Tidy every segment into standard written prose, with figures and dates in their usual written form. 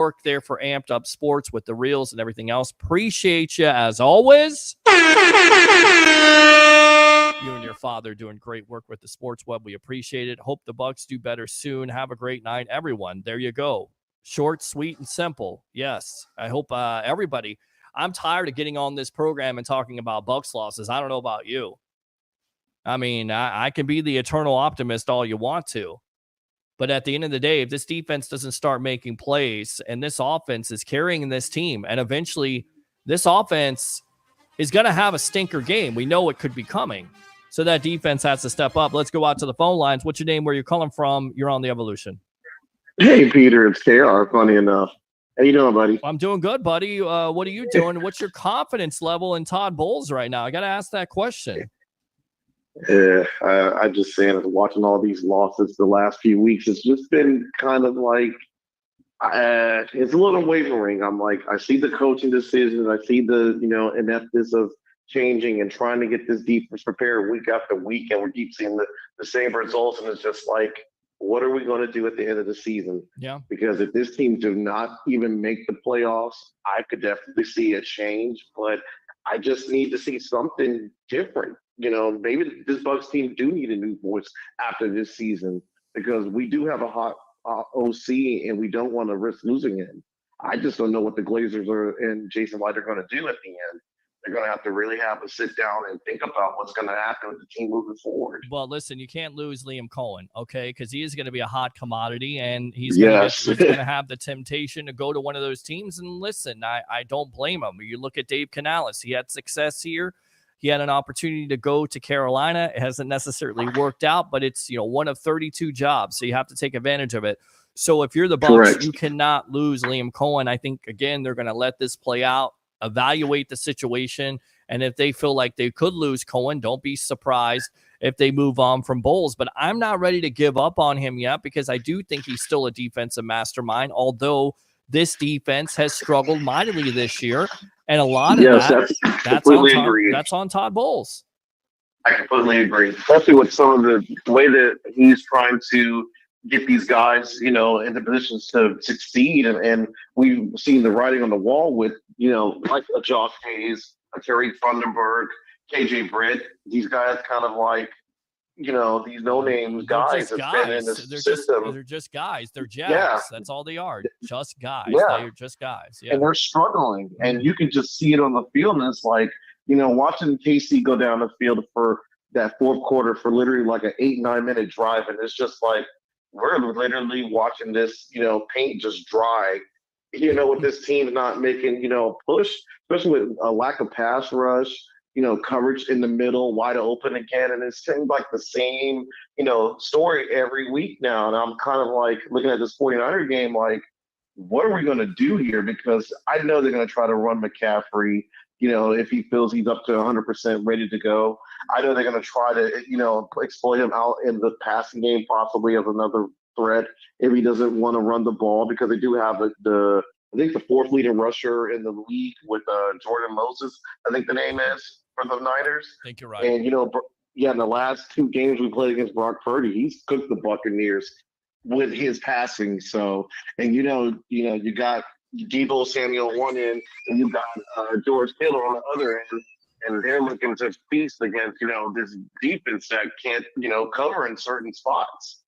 work there for Amped Up Sports with the reels and everything else. Appreciate you as always. You and your father doing great work with the Sports Web. We appreciate it. Hope the Bucks do better soon. Have a great night, everyone. There you go. Short, sweet, and simple. Yes. I hope everybody. I'm tired of getting on this program and talking about Bucks losses. I don't know about you. I mean, I can be the eternal optimist all you want to. But at the end of the day, if this defense doesn't start making plays and this offense is carrying this team, and eventually this offense is going to have a stinker game, we know it could be coming. So that defense has to step up. Let's go out to the phone lines. What's your name? Where you're calling from? You're on the Evolution. Hey, Peter, it's KR. Funny enough. How you doing, buddy? I'm doing good, buddy. What are you doing? What's your confidence level in Todd Bowles right now? I got to ask that question. Yeah, I just saying, watching all these losses the last few weeks, it's just been kind of like, it's a little wavering. I'm like, I see the coaching decisions. I see the, ineptness of changing and trying to get this defense prepared week after week, and we keep seeing the same results, and it's just like, what are we going to do at the end of the season? Yeah. Because if this team do not even make the playoffs, I could definitely see a change, but I just need to see something different. Maybe this Bucks team do need a new voice after this season, because we do have a hot OC and we don't want to risk losing him. I just don't know what the Glazers and Jason Light are going to do at the end. They're going to have to really have a sit down and think about what's going to happen with the team moving forward. Well, listen, you can't lose Liam Cohen, okay? Because he is going to be a hot commodity, and he's going to have the temptation to go to one of those teams. And listen, I don't blame him. You look at Dave Canales. He had success here. He had an opportunity to go to Carolina. It hasn't necessarily worked out, but it's one of 32 jobs, so you have to take advantage of it. So if you're the Bucks, Correct. You cannot lose Liam Cohen. I think, again, they're going to let this play out, evaluate the situation, and if they feel like they could lose Cohen, don't be surprised if they move on from Bowles. But I'm not ready to give up on him yet, because I do think he's still a defensive mastermind, although this defense has struggled mightily this year. And a lot of that's on Todd Bowles. I completely agree, especially with some of the way that he's trying to get these guys, into positions to succeed. And we've seen the writing on the wall with, like a Josh Hayes, a Terry Funderburg, KJ Britt. These guys kind of like, these no-name guys that's been in the system. They're just guys. They're jacks. Yeah. That's all they are. Just guys. Yeah. They're just guys. Yeah. And they're struggling. And you can just see it on the field. And it's like, watching KC go down the field for that fourth quarter for literally like an 8-9 minute drive. And it's just like, we're literally watching this, paint just dry, with this team not making, a push, especially with a lack of pass rush, coverage in the middle, wide open again. And it seems like the same, story every week now. And I'm kind of like looking at this 49er game, like, what are we going to do here? Because I know they're going to try to run McCaffrey, if he feels he's up to 100% ready to go. I know they're going to try to, exploit him out in the passing game, possibly as another threat if he doesn't want to run the ball, because they do have I think the fourth leading rusher in the league with Jordan Moses, I think the name is, for the Niners. I think you're right. And, in the last two games we played against Brock Purdy, he's cooked the Buccaneers with his passing. So, and you got Deebo Samuel one end, and you got George Kittle on the other end, and they're looking to feast against, this defense that can't, cover in certain spots.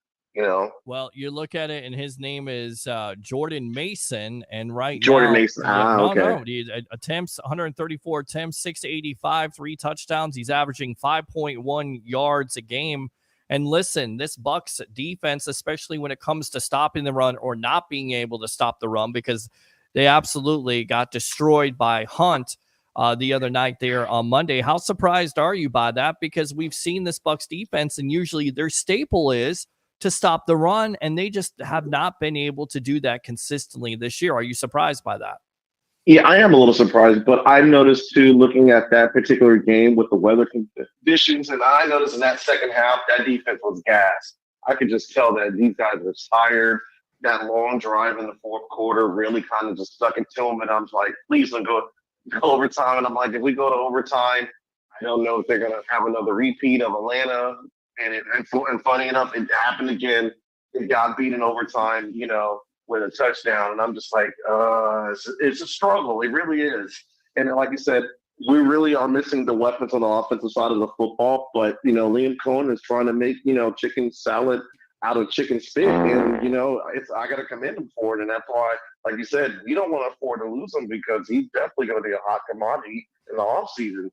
Well, you look at it, and his name is Jordan Mason, and Jordan Mason. Okay. He attempts 134 attempts, 685, 3 touchdowns. He's averaging 5.1 yards a game. And listen, this Bucks defense, especially when it comes to stopping the run or not being able to stop the run, because they absolutely got destroyed by Hunt the other night there on Monday. How surprised are you by that? Because we've seen this Bucks defense, and usually their staple is to stop the run, and they just have not been able to do that consistently this year. Are you surprised by that? Yeah, I am a little surprised, but I noticed too, looking at that particular game with the weather conditions, and I noticed in that second half, that defense was gassed. I could just tell that these guys were tired. That long drive in the fourth quarter really kind of just stuck it to them, and I'm like, please don't go overtime. And I'm like, if we go to overtime, I don't know if they're going to have another repeat of Atlanta. And funny enough, it happened again. It got beat in overtime, with a touchdown. And I'm just like, it's a struggle. It really is. And like you said, we really are missing the weapons on the offensive side of the football. But, Liam Cohen is trying to make, chicken salad out of chicken spit. And, I got to commend him for it. And that's why, like you said, we don't want to afford to lose him because he's definitely going to be a hot commodity in the offseason.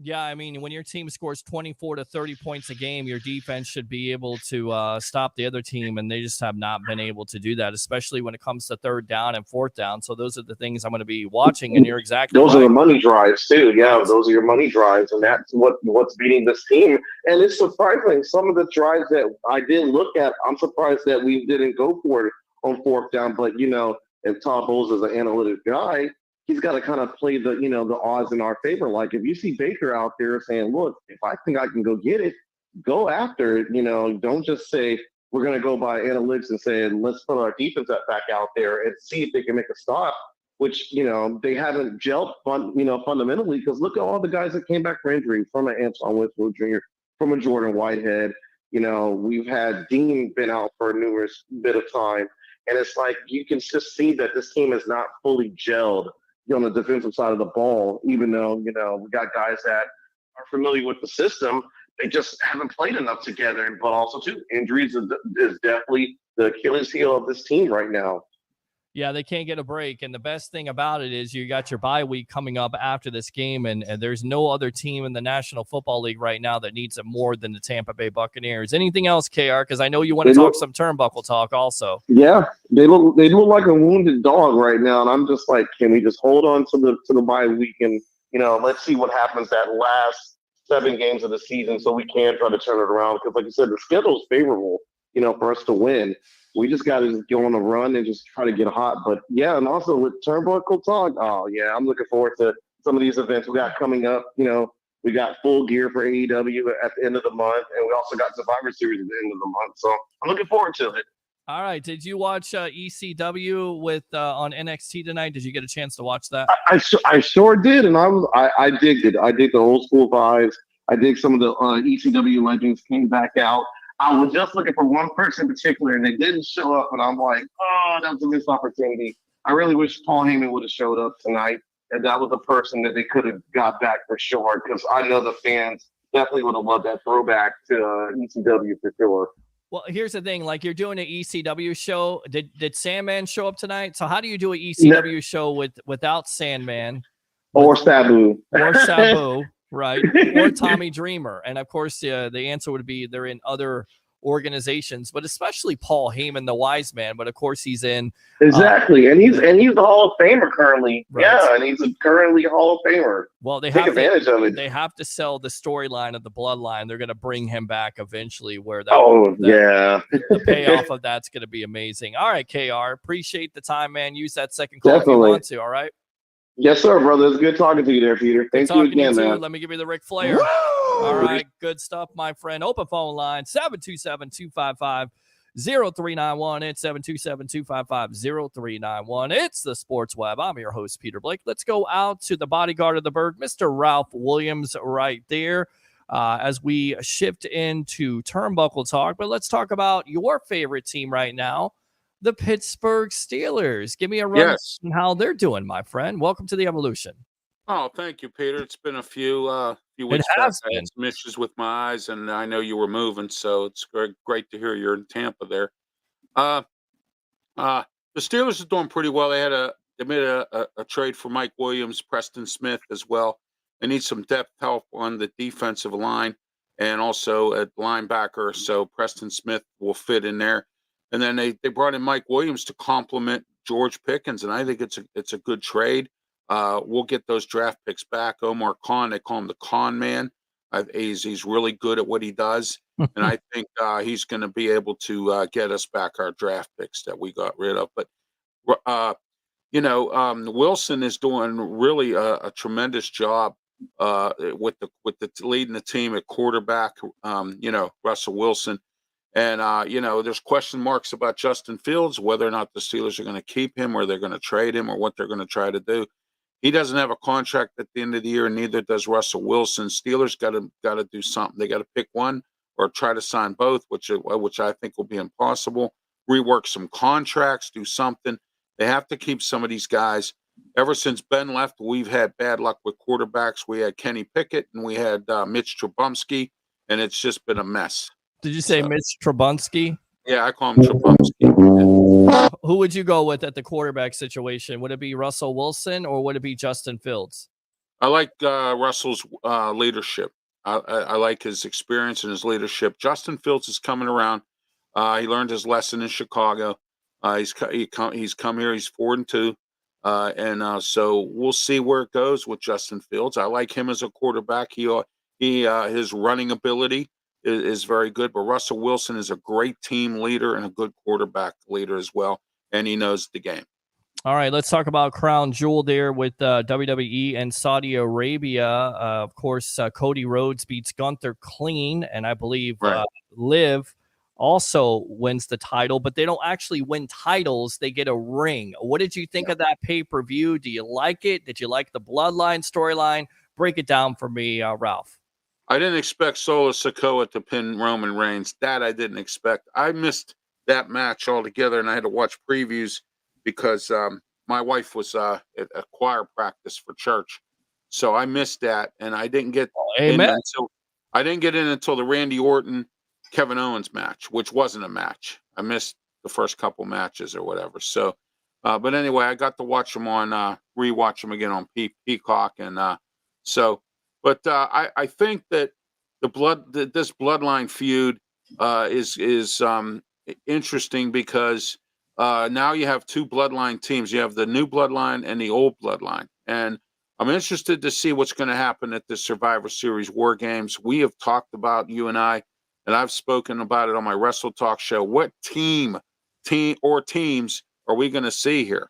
Yeah, I mean, when your team scores 24 to 30 points a game, your defense should be able to stop the other team, and they just have not been able to do that, especially when it comes to third down and fourth down. So those are the things I'm going to be watching, and you're exactly those right. are the money drives too. Yeah, those are your money drives, and that's what's beating this team. And it's surprising some of the drives that I did look at. I'm surprised that we didn't go for it on fourth down. But if Todd Bowles is an analytic guy, he's got to kind of play the the odds in our favor. Like if you see Baker out there saying, "Look, if I think I can go get it, go after it." Don't just say we're going to go by analytics and say let's put our defense back out there and see if they can make a stop. Which they haven't gelled fundamentally because look at all the guys that came back for injury, from an Antoine Winfield Jr., from a Jordan Whitehead. We've had Dean been out for a numerous bit of time. And it's like you can just see that this team is not fully gelled on the defensive side of the ball, even though, we got guys that are familiar with the system. They just haven't played enough together. But also, too, injuries is definitely the Achilles heel of this team right now. Yeah, they can't get a break. And the best thing about it is you got your bye week coming up after this game, and there's no other team in the National Football League right now that needs it more than the Tampa Bay Buccaneers. Anything else, KR? Because I know you want to talk some turnbuckle talk also. Yeah, they look like a wounded dog right now, and I'm just like, can we just hold on to the bye week and let's see what happens that last 7 games of the season so we can try to turn it around because, like you said, the schedule is favorable, for us to win. We just got to just go on a run and just try to get hot. But, yeah, and also with turnbuckle talk, oh, yeah, I'm looking forward to some of these events we got coming up. We got Full Gear for AEW at the end of the month, and we also got Survivor Series at the end of the month. So I'm looking forward to it. All right. Did you watch ECW with on NXT tonight? Did you get a chance to watch that? I sure did, and I digged it. I dig the old school vibes. I dig some of the ECW legends came back out. I was just looking for one person in particular, and they didn't show up. And I'm like, oh, that was a missed opportunity. I really wish Paul Heyman would have showed up tonight, and that was a person that they could have got back for sure. Because I know the fans definitely would have loved that throwback to ECW for sure. Well, here's the thing: like you're doing an ECW show. Did Sandman show up tonight? So how do you do an ECW show without Sandman or Sabu or Sabu? Right, or Tommy Dreamer, and of course, the answer would be they're in other organizations, but especially Paul Heyman, the wise man. But of course, he's in exactly, and he's the Hall of Famer currently. Right. Yeah, and he's currently a Hall of Famer. Well, they take advantage of it. They have to sell the storyline of the Bloodline. They're going to bring him back eventually. Where the payoff of that's going to be amazing. All right, KR, appreciate the time, man. Use that second call if you want to. All right. Yes, sir, brother. It's good talking to you there, Peter. Thank you again, man. Let me give you the Ric Flair. Woo! All right, good stuff, my friend. Open phone line, 727-255-0391. It's 727-255-0391. It's the Sports Web. I'm your host, Peter Blake. Let's go out to the bodyguard of the bird, Mr. Ralph Williams, right there, as we shift into turnbuckle talk. But let's talk about your favorite team right now, the Pittsburgh Steelers. Give me a run on how they're doing, my friend. Welcome to the Evolution. Oh, thank you, Peter. It's been a few weeks back. I had some issues with my eyes, and I know you were moving, so it's great to hear you're in Tampa there. The Steelers are doing pretty well. They made a trade for Mike Williams, Preston Smith as well. They need some depth help on the defensive line and also at linebacker, so Preston Smith will fit in there. And then they brought in Mike Williams to complement George Pickens, and I think it's a good trade. We'll get those draft picks back. Omar Khan, they call him the Con Man. He's really good at what he does, and I think he's going to be able to get us back our draft picks that we got rid of. But Wilson is doing really a tremendous job with the leading the team at quarterback. Russell Wilson. And, there's question marks about Justin Fields, whether or not the Steelers are going to keep him or they're going to trade him or what they're going to try to do. He doesn't have a contract at the end of the year, and neither does Russell Wilson. Steelers got to do something. They got to pick one or try to sign both, which I think will be impossible. rework some contracts, do something. They have to keep some of these guys. Ever since Ben left, we've had bad luck with quarterbacks. We had Kenny Pickett and we had Mitch Trubisky, and it's just been a mess. Did you say Mitch Trubisky? Yeah, I call him Trubisky. Who would you go with at the quarterback situation? Would it be Russell Wilson or would it be Justin Fields? I like Russell's leadership. I like his experience and his leadership. Justin Fields is coming around. He learned his lesson in Chicago. He's come here. He's 4-2, and so we'll see where it goes with Justin Fields. I like him as a quarterback. His running ability is very good. But Russell Wilson is a great team leader and a good quarterback leader as well, and he knows the game. All right, let's talk about Crown Jewel there with WWE and Saudi Arabia. Of course, Cody Rhodes beats Gunther clean, and I believe Liv also wins the title, but they don't actually win titles. They get a ring. What did you think of that pay-per-view? Do you like it? Did you like the Bloodline storyline? Break it down for me, Ralph. I didn't expect Solo Sikoa to pin Roman Reigns. That I didn't expect. I missed that match altogether, and I had to watch previews because my wife was at a choir practice for church, so I missed that, and I didn't get in until the Randy Orton Kevin Owens match, which wasn't a match. I missed the first couple matches or whatever. So, but anyway, I got to watch them on rewatch them again on Peacock, and so. But I think that this Bloodline feud is interesting because now you have two Bloodline teams. You have the new Bloodline and the old Bloodline. And I'm interested to see what's going to happen at the Survivor Series War Games. We have talked about, you and I, and I've spoken about it on my Wrestle Talk show. What team or teams are we going to see here?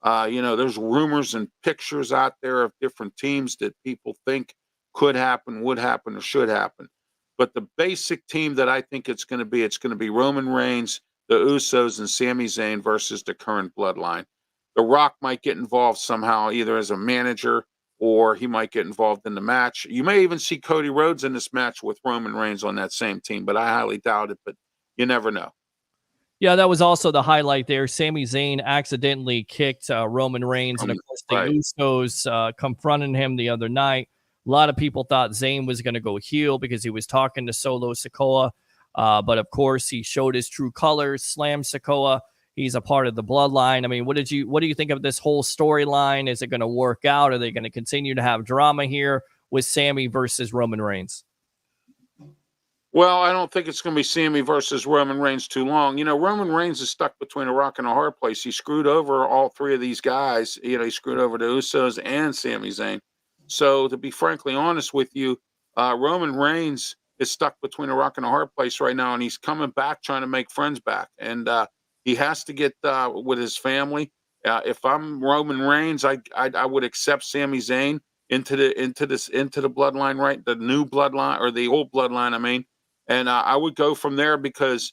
There's rumors and pictures out there of different teams that people think could happen, would happen, or should happen. But the basic team that I think it's going to be Roman Reigns, the Usos, and Sami Zayn versus the current Bloodline. The Rock might get involved somehow, either as a manager or he might get involved in the match. You may even see Cody Rhodes in this match with Roman Reigns on that same team, but I highly doubt it, but you never know. Yeah, that was also the highlight there. Sami Zayn accidentally kicked Roman Reigns, and of course the Usos confronted him the other night. A lot of people thought Zayn was going to go heel because he was talking to Solo Sikoa. But of course, he showed his true colors, slammed Sikoa. He's a part of the Bloodline. I mean, what do you think of this whole storyline? Is it going to work out? Are they going to continue to have drama here with Sami versus Roman Reigns? Well, I don't think it's going to be Sami versus Roman Reigns too long. Roman Reigns is stuck between a rock and a hard place. He screwed over all three of these guys. He screwed over the Usos and Sami Zayn. So to be frankly honest with you, Roman Reigns is stuck between a rock and a hard place right now, and he's coming back trying to make friends back. And he has to get with his family. If I'm Roman Reigns, I would accept Sami Zayn into the Bloodline, right? The new Bloodline or the old Bloodline, I mean. And I would go from there because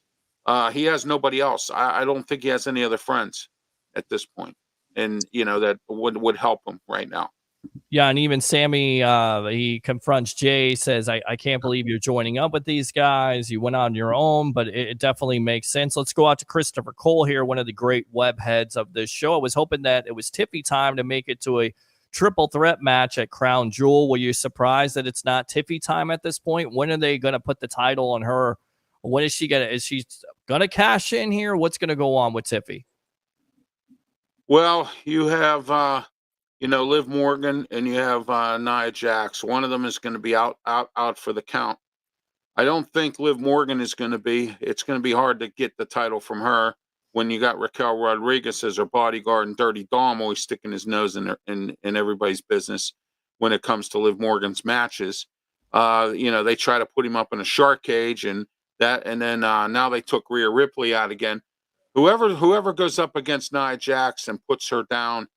he has nobody else. I don't think he has any other friends at this point, and that would help him right now. Yeah, and even Sami, he confronts Jay, says, I can't believe you're joining up with these guys. You went on your own, but it definitely makes sense. Let's go out to Christopher Cole here, one of the great web heads of this show. I was hoping that it was Tiffy time to make it to a triple threat match at Crown Jewel. Were you surprised that it's not Tiffy time at this point? When are they going to put the title on her? When is she going to cash in here? What's going to go on with Tiffy? Well, you have Liv Morgan and you have Nia Jax. One of them is going to be out for the count. I don't think Liv Morgan is going to be. It's going to be hard to get the title from her when you got Raquel Rodriguez as her bodyguard and Dirty Dom always sticking his nose in everybody's business when it comes to Liv Morgan's matches. They try to put him up in a shark cage and then now they took Rhea Ripley out again. Whoever goes up against Nia Jax and puts her down,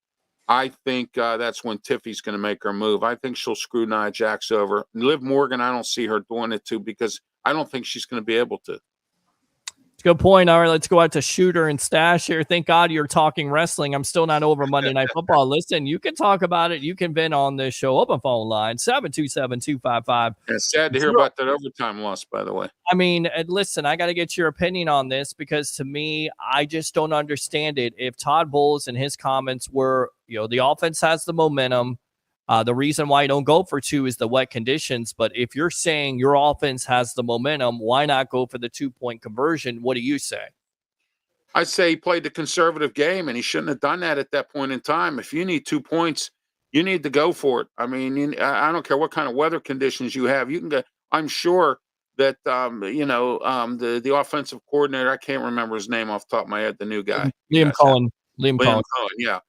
I think that's when Tiffy's going to make her move. I think she'll screw Nia Jax over. Liv Morgan, I don't see her doing it too because I don't think she's going to be able to. It's a good point. All right, let's go out to Shooter and Stash here. Thank God you're talking wrestling. I'm still not over Monday Night Football. Listen, you can talk about it. You can vent on this show. Open phone line, 727-255. It's sad to hear about that overtime loss, by the way. I mean, listen, I got to get your opinion on this because to me, I just don't understand it. If Todd Bowles and his comments were, the offense has the momentum. The reason why you don't go for 2 is the wet conditions. But if you're saying your offense has the momentum, why not go for the 2-point conversion? What do you say? I say he played the conservative game, and he shouldn't have done that at that point in time. If you need 2 points, you need to go for it. I mean, I don't care what kind of weather conditions you have. You can go. I'm sure that the offensive coordinator. I can't remember his name off the top of my head. The new guy, Liam Cohen. Liam Cohen. Yeah.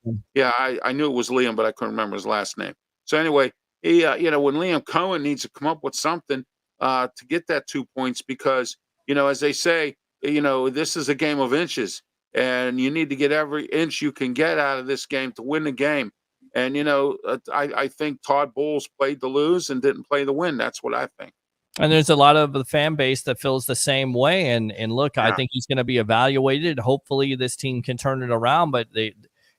I knew it was Liam, but I couldn't remember his last name. So anyway, he, when Liam Cohen needs to come up with something to get that 2 points, because as they say, this is a game of inches, and you need to get every inch you can get out of this game to win the game. And I think Todd Bowles played to lose and didn't play to win. That's what I think. And there's a lot of the fan base that feels the same way. And look, yeah. I think he's going to be evaluated. Hopefully, this team can turn it around, but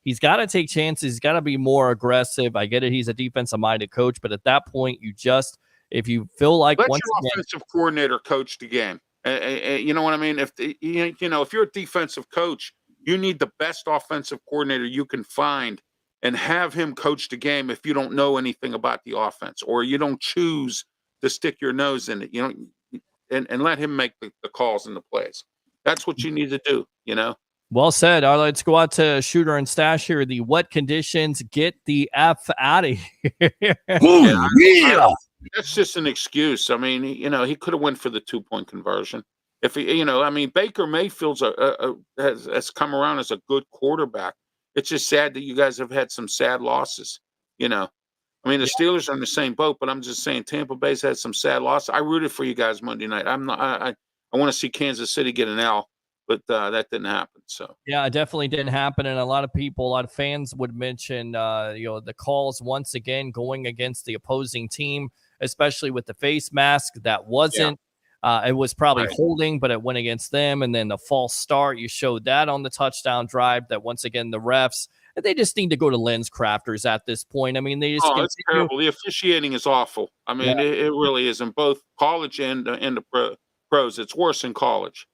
he's got to take chances. He's got to be more aggressive. I get it. He's a defensive-minded coach, but at that point, if you feel like let your offensive coordinator coach the game. You know what I mean? If you're a defensive coach, you need the best offensive coordinator you can find and have him coach the game. If you don't know anything about the offense, or you don't choose to stick your nose in it, and let him make the calls and the plays. That's what you need to do. Well said. All right, let's go out to Shooter and Stash here. The wet conditions, get the F out of here. That's just an excuse. I mean, he could have went for the 2-point conversion. If Baker Mayfield's has come around as a good quarterback. It's just sad that you guys have had some sad losses. I mean, the Steelers are in the same boat, but I'm just saying Tampa Bay's had some sad losses. I rooted for you guys Monday night. I want to see Kansas City get an L. But that didn't happen. So yeah, it definitely didn't happen. And a lot of fans would mention, the calls once again going against the opposing team, especially with the face mask. That wasn't. It was probably holding, but it went against them. And then the false start, you showed that on the touchdown drive. That once again, the refs, they just need to go to lens crafters at this point. I mean, they just it's terrible. The officiating is awful. I mean, it really is in both college and the pros. It's worse in college.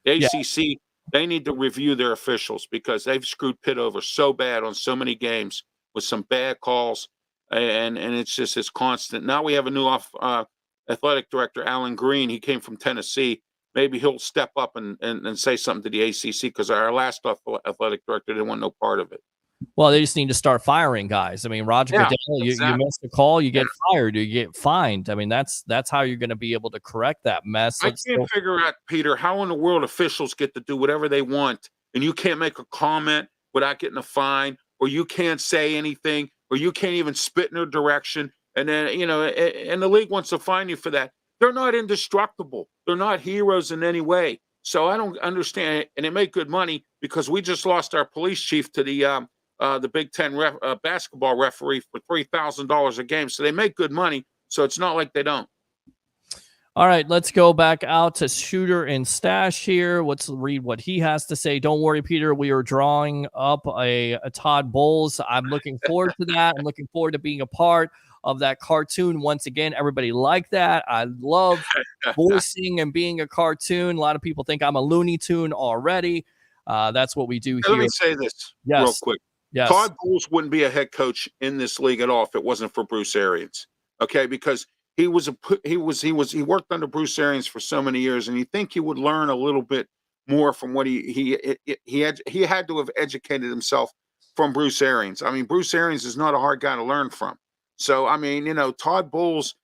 The ACC, they need to review their officials because they've screwed Pitt over so bad on so many games with some bad calls, and it's constant. Now we have a new athletic director, Alan Green. He came from Tennessee. Maybe he'll step up and say something to the ACC, because our last athletic director didn't want no part of it. Well, they just need to start firing guys. I mean, Roger Goodell, you miss the call, you get fired, you get fined. I mean, that's how you're going to be able to correct that mess. I can't figure out, Peter, how in the world officials get to do whatever they want, and you can't make a comment without getting a fine, or you can't say anything, or you can't even spit in their direction. And then, and the league wants to fine you for that. They're not indestructible. They're not heroes in any way. So I don't understand it. And they make good money, because we just lost our police chief to the Big Ten basketball referee for $3,000 a game. So they make good money. So it's not like they don't. All right, let's go back out to Shooter and Stash here. Let's read what he has to say. Don't worry, Peter. We are drawing up a Todd Bowles. I'm looking forward to that. I'm looking forward to being a part of that cartoon. Once again, everybody liked that. I love voicing and being a cartoon. A lot of people think I'm a Looney Tune already. That's what we do here. Let me say this real quick. Yes. Todd Bowles wouldn't be a head coach in this league at all if it wasn't for Bruce Arians. Okay, because he worked under Bruce Arians for so many years, and you think he would learn a little bit more from what he had to have educated himself from Bruce Arians. I mean, Bruce Arians is not a hard guy to learn from. So I mean, Todd Bowles,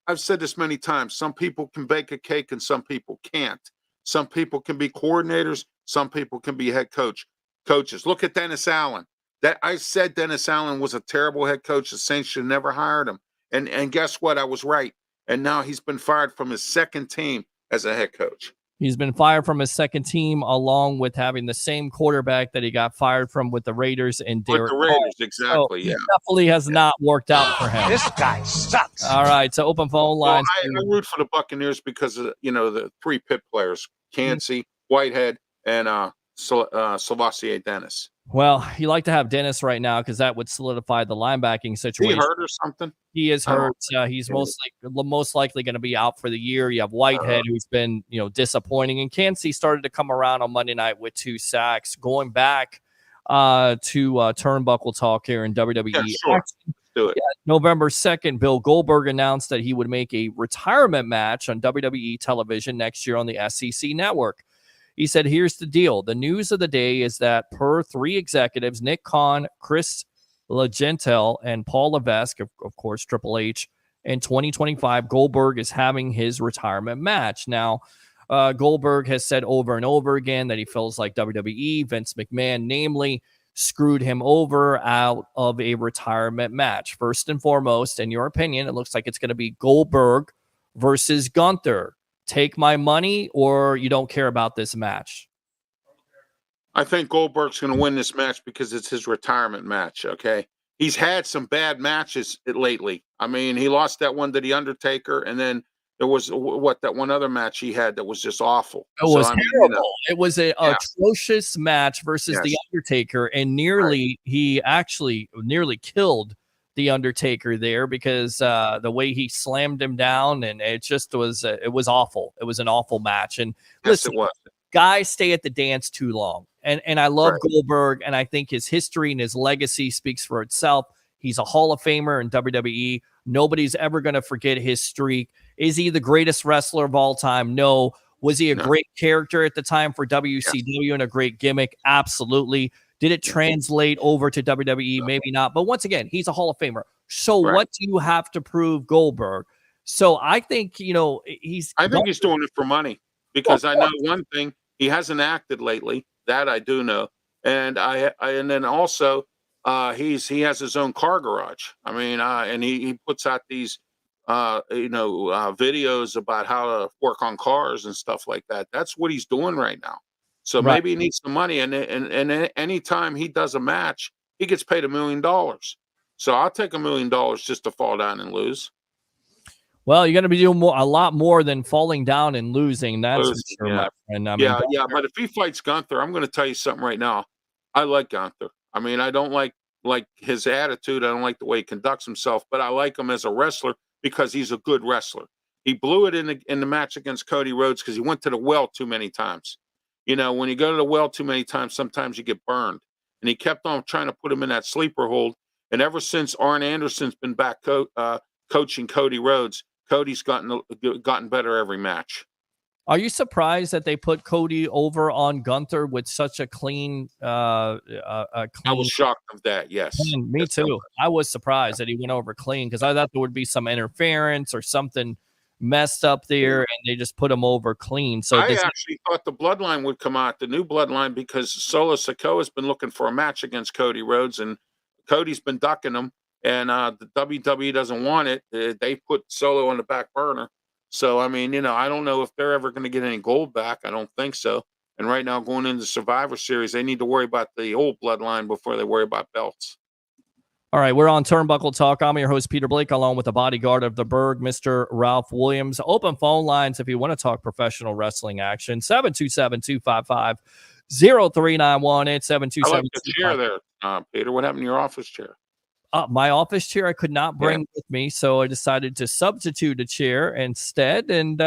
I've said this many times. Some people can bake a cake and some people can't. Some people can be coordinators. Some people can be head coaches. Look at Dennis Allen. That I said Dennis Allen was a terrible head coach. The Saints should never hired him. And guess what? I was right. And now he's been fired from his second team as a head coach. He's been fired from his second team, along with having the same quarterback that he got fired from with the Raiders and Derek Carr. Exactly. So definitely has not worked out for him. This guy sucks. All right, so open phone lines. Well, I root for the Buccaneers because of the 3 Pitt players: Cansey, Whitehead and Selassie Dennis. Well, you like to have Dennis right now because that would solidify the linebacking situation. He hurt or something? He is hurt. He's most likely going to be out for the year. You have Whitehead, who's been disappointing, and Kancey started to come around on Monday night with 2 sacks. Going back to turnbuckle talk here in WWE. Yeah, sure. Let's do it. Yeah, November 2nd, Bill Goldberg announced that he would make a retirement match on WWE television next year on the SEC network. He said, here's the deal. The news of the day is that per 3 executives, Nick Khan, Chris LaGentel, and Paul Levesque, of course, Triple H, in 2025, Goldberg is having his retirement match. Now, Goldberg has said over and over again that he feels like WWE, Vince McMahon, namely, screwed him over out of a retirement match. First and foremost, in your opinion, it looks like it's going to be Goldberg versus Gunther. Take my money, or you don't care about this match? I think Goldberg's going to win this match because it's his retirement match, okay? He's had some bad matches lately. I mean, he lost that one to The Undertaker, and then there was, that one other match he had that was just awful. It was terrible. It was an atrocious match versus The Undertaker, and he actually nearly killed The Undertaker there because the way he slammed him down, and it was awful. It was an awful match. And listen, it was. Guys stay at the dance too long. And I love Goldberg, and I think his history and his legacy speaks for itself. He's a Hall of Famer in WWE. Nobody's ever going to forget his streak. Is he the greatest wrestler of all time? No. Was he a great character at the time for WCW and a great gimmick? Absolutely. Did it translate over to WWE? Maybe not. But once again, he's a Hall of Famer. So what do you have to prove, Goldberg? So I think, he's doing it for money because I know one thing. He hasn't acted lately. That I do know. And and then also he has his own car garage. I mean, and he puts out these videos about how to work on cars and stuff like that. That's what he's doing right now. So maybe he needs some money, and anytime he does a match, he gets paid $1 million. So I'll take $1 million just to fall down and lose. Well, you're going to be doing a lot more than falling down and losing. That's for sure, my friend. I mean, but if he fights Gunther, I'm going to tell you something right now. I like Gunther. I mean, I don't like his attitude. I don't like the way he conducts himself, but I like him as a wrestler because he's a good wrestler. He blew it in the match against Cody Rhodes because he went to the well too many times. When you go to the well too many times, sometimes you get burned. And he kept on trying to put him in that sleeper hold. And ever since Arn Anderson's been back coaching Cody Rhodes, Cody's gotten better every match. Are you surprised that they put Cody over on Gunther with such a clean? I was shocked of that. Yes, me too. I was surprised that he went over clean because I thought there would be some interference or something messed up there, and they just put him over clean. So I actually thought the Bloodline would come out, the new Bloodline, because Solo Sikoa has been looking for a match against Cody Rhodes, and Cody's been ducking him. And the WWE doesn't want it. They put Solo on the back burner. So, I mean, I don't know if they're ever going to get any gold back. I don't think so. And right now, going into Survivor Series, they need to worry about the old Bloodline before they worry about belts. All right, we're on Turnbuckle Talk. I'm your host, Peter Blake, along with the bodyguard of the Berg, Mr. Ralph Williams. Open phone lines if you want to talk professional wrestling action. 727-255-0391. It's 727. I like the chair there, Peter. What happened to your office chair? My office chair I could not bring with me, so I decided to substitute a chair instead. And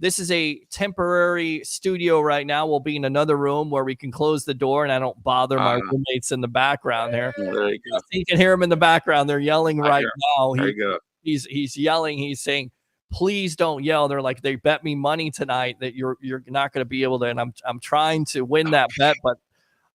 this is a temporary studio right now. We'll be in another room where we can close the door and I don't bother my roommates in the background there. There you go. You can hear them in the background. They're yelling right now. There you go. He's yelling. He's saying, please don't yell. They're like, they bet me money tonight that you're not going to be able to. And I'm trying to win that bet, but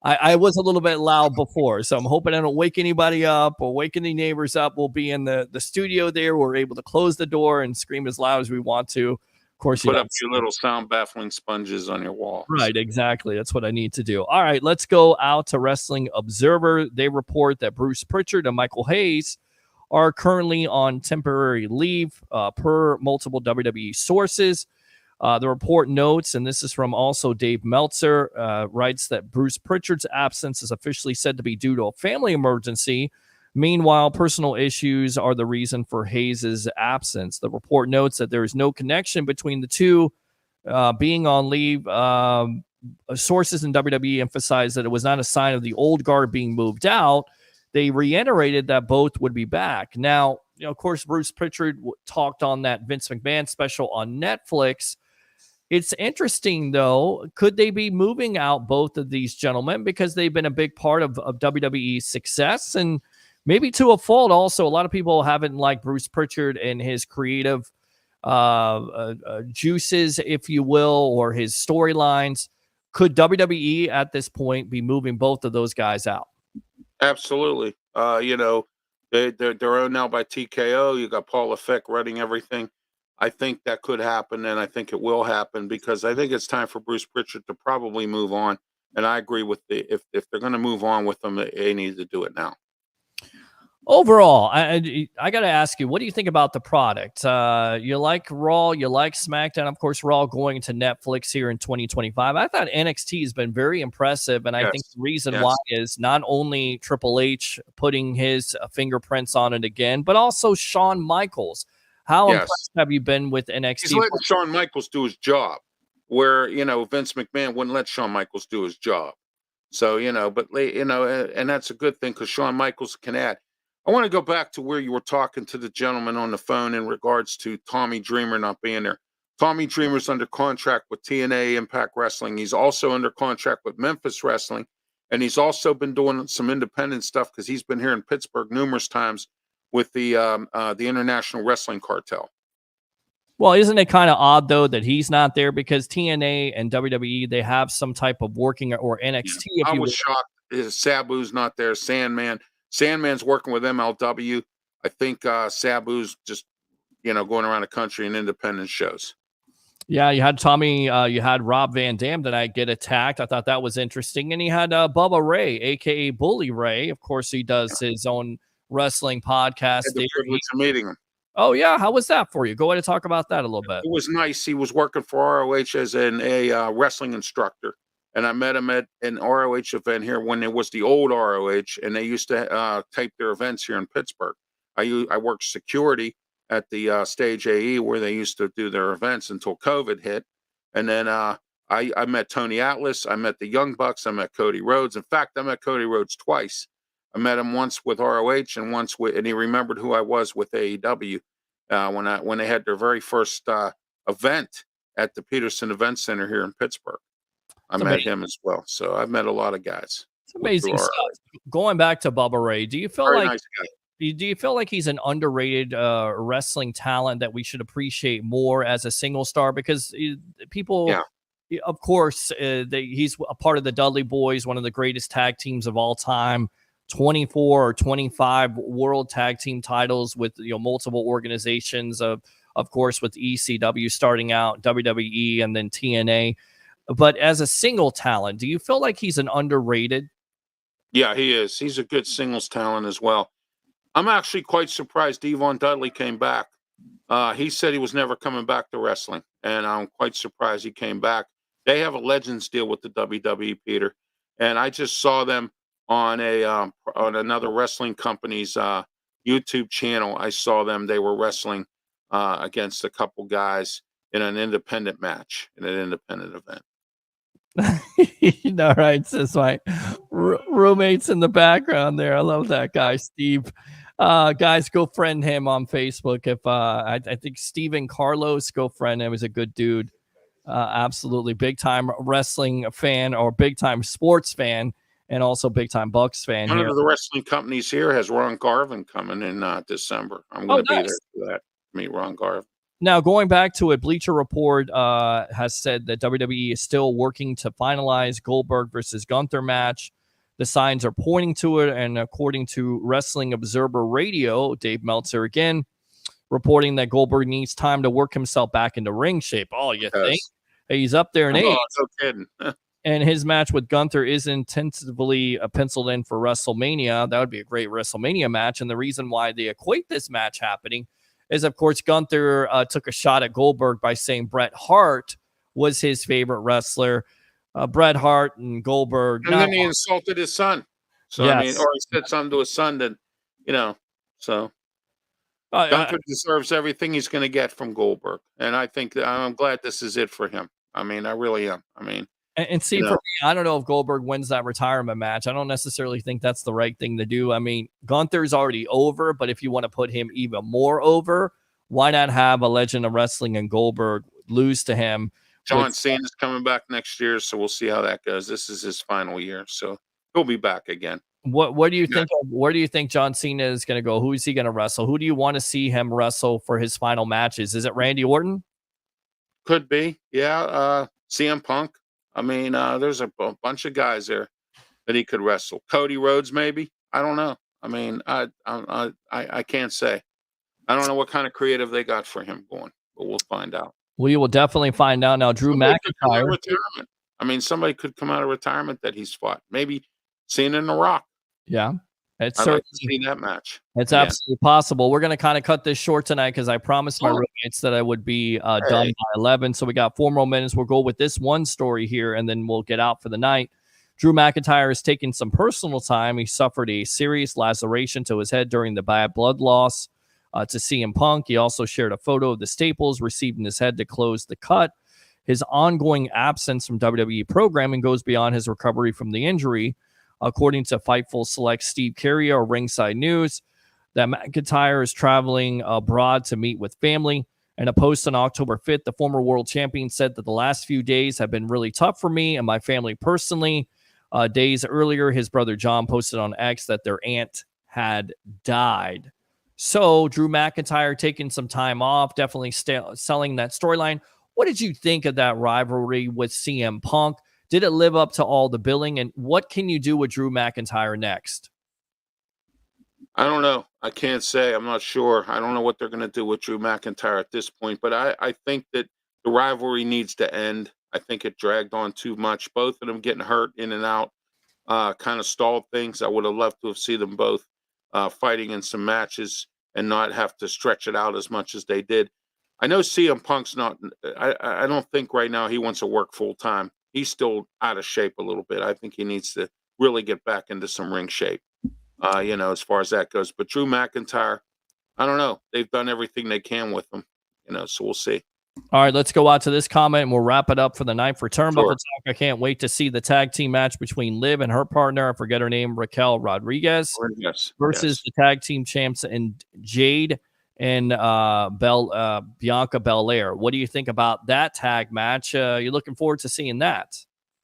I was a little bit loud before, so I'm hoping I don't wake anybody up or wake any neighbors up. We'll be in the studio there. We're able to close the door and scream as loud as we want to. Of course, put up your little sound baffling sponges on your wall. Right, exactly. That's what I need to do. All right, let's go out to Wrestling Observer. They report that Bruce Pritchard and Michael Hayes are currently on temporary leave per multiple WWE sources. The report notes, and this is from also Dave Meltzer, writes that Bruce Pritchard's absence is officially said to be due to a family emergency. Meanwhile, personal issues are the reason for Hayes' absence. The report notes that there is no connection between the two. being on leave. Sources in WWE emphasized that it was not a sign of the old guard being moved out. They reiterated that both would be back. Now, of course, Bruce Pritchard talked on that Vince McMahon special on Netflix. It's interesting, though. Could they be moving out both of these gentlemen because they've been a big part of WWE's success, and maybe to a fault also? A lot of people haven't liked Bruce Pritchard and his creative juices, if you will, or his storylines. Could WWE at this point be moving both of those guys out? Absolutely. They're owned now by TKO. You got Paul Lefebvre running everything. I think that could happen, and I think it will happen, because I think it's time for Bruce Pritchard to probably move on. And I agree with if they're going to move on with them, they need to do it now. Overall, I got to ask you, what do you think about the product? You like Raw, you like SmackDown, of course, Raw going to Netflix here in 2025. I thought NXT has been very impressive, and I think the reason why is not only Triple H putting his fingerprints on it again, but also Shawn Michaels. How impressed have you been with NXT? He's letting Shawn Michaels do his job, where, Vince McMahon wouldn't let Shawn Michaels do his job. So, and that's a good thing, because Shawn Michaels can add. I want to go back to where you were talking to the gentleman on the phone in regards to Tommy Dreamer not being there. Tommy Dreamer's under contract with TNA Impact Wrestling. He's also under contract with Memphis Wrestling, and he's also been doing some independent stuff, because he's been here in Pittsburgh numerous times with the International Wrestling Cartel. Well, isn't it kind of odd, though, that he's not there, because TNA and WWE, they have some type of working, or NXT. Yeah, I was shocked. Sabu's not there. Sandman's working with MLW. I think Sabu's just, going around the country in independent shows. Yeah, you had Tommy, you had Rob Van Dam tonight get attacked. I thought that was interesting. And he had Bubba Ray, a.k.a. Bully Ray. Of course, he does his own wrestling podcast. I had the privilege of meeting him. Oh, yeah. How was that for you? Go ahead and talk about that a little bit. It was nice. He was working for ROH as a wrestling instructor. And I met him at an ROH event here when it was the old ROH, and they used to tape their events here in Pittsburgh. I worked security at the Stage AE, where they used to do their events until COVID hit. And then I met Tony Atlas. I met the Young Bucks. I met Cody Rhodes. In fact, I met Cody Rhodes twice. I met him once with ROH and once and he remembered who I was with AEW when they had their very first event at the Peterson Event Center here in Pittsburgh. I met him as well. So I've met a lot of guys. It's amazing stuff. Going back to Bubba Ray, do you feel very like nice guy. Do you feel like he's an underrated wrestling talent that we should appreciate more as a single star? Because people, of course, he's a part of the Dudley Boys, one of the greatest tag teams of all time. 24 or 25 world tag team titles with multiple organizations, of course, with ECW starting out, WWE, and then TNA. But as a single talent, do you feel like he's an underrated? Yeah, he is. He's a good singles talent as well. I'm actually quite surprised Devon Dudley came back. He said he was never coming back to wrestling, and I'm quite surprised he came back. They have a Legends deal with the WWE, Peter, and I just saw them on on another wrestling company's YouTube channel. I saw them. They were wrestling against a couple guys in an independent match, in an independent event. Right. Says my roommates in the background there. I love that guy, Steve. Guys, go friend him on Facebook. If I think Steven Carlos, go friend him. He's a good dude. Absolutely big time wrestling fan, or big time sports fan, and also big time Bucks fan. One of the wrestling companies here has Ron Garvin coming in December. I'm going to be there for that. Meet Ron Garvin. Now, going back to it, Bleacher Report has said that WWE is still working to finalize Goldberg versus Gunther match. The signs are pointing to it, and according to Wrestling Observer Radio, Dave Meltzer again reporting that Goldberg needs time to work himself back into ring shape. Oh, you think? He's up there in age. No kidding. And his match with Gunther is tentatively penciled in for WrestleMania. That would be a great WrestleMania match. And the reason why they equate this match happening is, of course, Gunther took a shot at Goldberg by saying Bret Hart was his favorite wrestler. Bret Hart and Goldberg. And then he insulted his son. So, yes. I mean, or he said something to his son that, so. Gunther deserves everything he's going to get from Goldberg, and I think I'm glad this is it for him. I mean, I really am. I mean, and see, for me, I don't know if Goldberg wins that retirement match. I don't necessarily think that's the right thing to do. I mean, Gunther's already over, but if you want to put him even more over, why not have a legend of wrestling and Goldberg lose to him? John Cena's coming back next year, so we'll see how that goes. This is his final year, so he'll be back again. What do you think? Where do you think John Cena is going to go? Who is he going to wrestle? Who do you want to see him wrestle for his final matches? Is it Randy Orton? Could be, yeah. CM Punk. I mean, there's a bunch of guys there that he could wrestle. Cody Rhodes, maybe. I don't know. I mean, I can't say. I don't know what kind of creative they got for him going, but we'll find out. We will definitely find out. Now, Drew McIntyre. I mean, somebody could come out of retirement that he's fought. Maybe Cena and The Rock. Yeah, I'd like to see that match. It's absolutely possible. We're going to kind of cut this short tonight because I promised my roommates that I would be done by 11. So we got 4 more minutes. We'll go with this one story here, and then we'll get out for the night. Drew McIntyre has taken some personal time. He suffered a serious laceration to his head during the bad blood loss to CM Punk. He also shared a photo of the staples received in his head to close the cut. His ongoing absence from WWE programming goes beyond his recovery from the injury. According to Fightful Select Steve Carrier or Ringside News, that McIntyre is traveling abroad to meet with family. In a post on October 5th, the former world champion said that the last few days have been really tough for me and my family personally. Days earlier, his brother John posted on X that their aunt had died. So Drew McIntyre taking some time off, definitely selling that storyline. What did you think of that rivalry with CM Punk? Did it live up to all the billing? And what can you do with Drew McIntyre next? I don't know. I can't say. I'm not sure. I don't know what they're going to do with Drew McIntyre at this point. But I think that the rivalry needs to end. I think it dragged on too much. Both of them getting hurt in and out kind of stalled things. I would have loved to have seen them both fighting in some matches and not have to stretch it out as much as they did. I know CM Punk's not – I don't think right now he wants to work full-time. He's still out of shape a little bit. I think he needs to really get back into some ring shape, as far as that goes. But Drew McIntyre, I don't know. They've done everything they can with him, so we'll see. All right, let's go out to this comment, and we'll wrap it up for the night for Turnbuckle Talk. I can't wait to see the tag team match between Liv and her partner, I forget her name, Raquel Rodriguez, versus the tag team champs and Jade and Bianca Belair. What do you think about that tag match? You're looking forward to seeing that?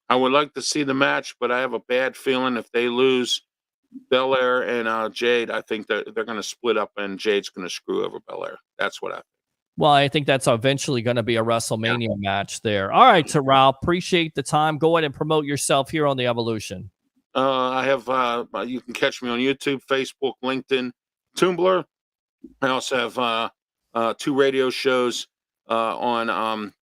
I would like to see the match, but I have a bad feeling if they lose Belair and Jade, I think that they're going to split up and Jade's going to screw over Belair. That's what I think. Well, I think that's eventually going to be a WrestleMania match there. All right, Terrell, appreciate the time. Go ahead and promote yourself here on The Evolution. I have you can catch me on YouTube, Facebook, LinkedIn, Tumblr. I also have 2 radio shows on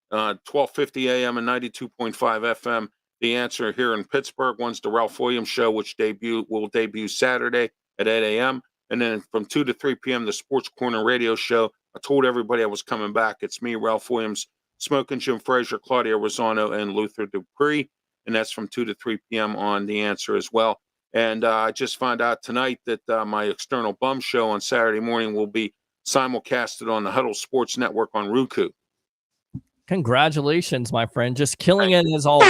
1250 AM and 92.5 FM. The Answer here in Pittsburgh. One's the Ralph Williams Show, which will debut Saturday at 8 a.m. And then from 2 to 3 p.m., the Sports Corner radio show. I told everybody I was coming back. It's me, Ralph Williams, Smoking Jim Frazier, Claudia Rosano, and Luther Dupree. And that's from 2 to 3 p.m. on The Answer as well. And I just found out tonight that my External Bum show on Saturday morning will be simulcasted on the Huddle Sports Network on Roku. Congratulations, my friend. Just killing it as always.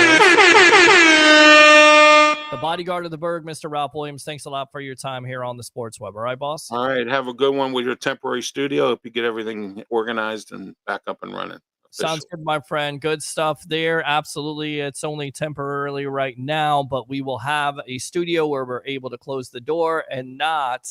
The bodyguard of the Berg, Mr. Ralph Williams, thanks a lot for your time here on the Sports Web. All right, boss? All right. Have a good one with your temporary studio. Hope you get everything organized and back up and running. Sounds good, my friend. Good stuff there. Absolutely. It's only temporarily right now, but we will have a studio where we're able to close the door and not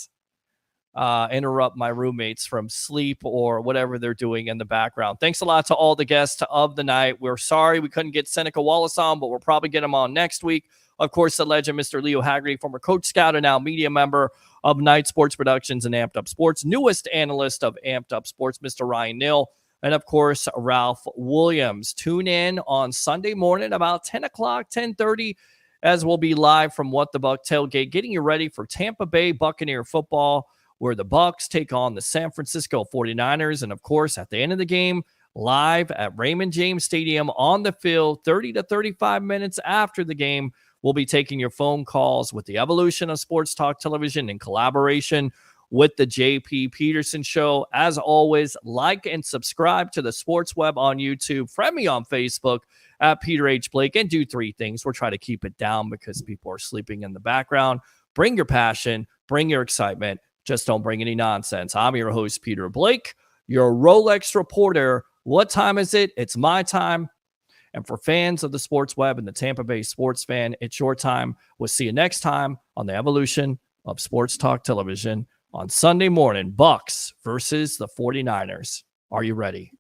interrupt my roommates from sleep or whatever they're doing in the background. Thanks a lot to all the guests of the night. We're sorry we couldn't get Seneca Wallace on, but we'll probably get him on next week. Of course, the legend, Mr. Leo Haggerty, former Coach Scout and now media member of Night Sports Productions and Amped Up Sports, newest analyst of Amped Up Sports, Mr. Ryan Nill, and of course, Ralph Williams. Tune in on Sunday morning about 10 o'clock, 10:30, as we'll be live from What the Buck Tailgate, getting you ready for Tampa Bay Buccaneer football, where the Bucs take on the San Francisco 49ers. And of course, at the end of the game, live at Raymond James Stadium on the field, 30 to 35 minutes after the game, we'll be taking your phone calls with the Evolution of Sports Talk Television in collaboration with the JP Peterson Show. As always, like and subscribe to the Sports Web on YouTube. Friend me on Facebook at Peter H. Blake, and do 3 things. We're trying to keep it down because people are sleeping in the background. Bring your passion, bring your excitement. Just don't bring any nonsense. I'm your host, Peter Blake, your Rolex reporter. What time is it? It's my time. And for fans of the Sports Web and the Tampa Bay sports fan, it's your time. We'll see you next time on the evolution of Sports Talk Television on Sunday morning. Bucks versus the 49ers. Are you ready?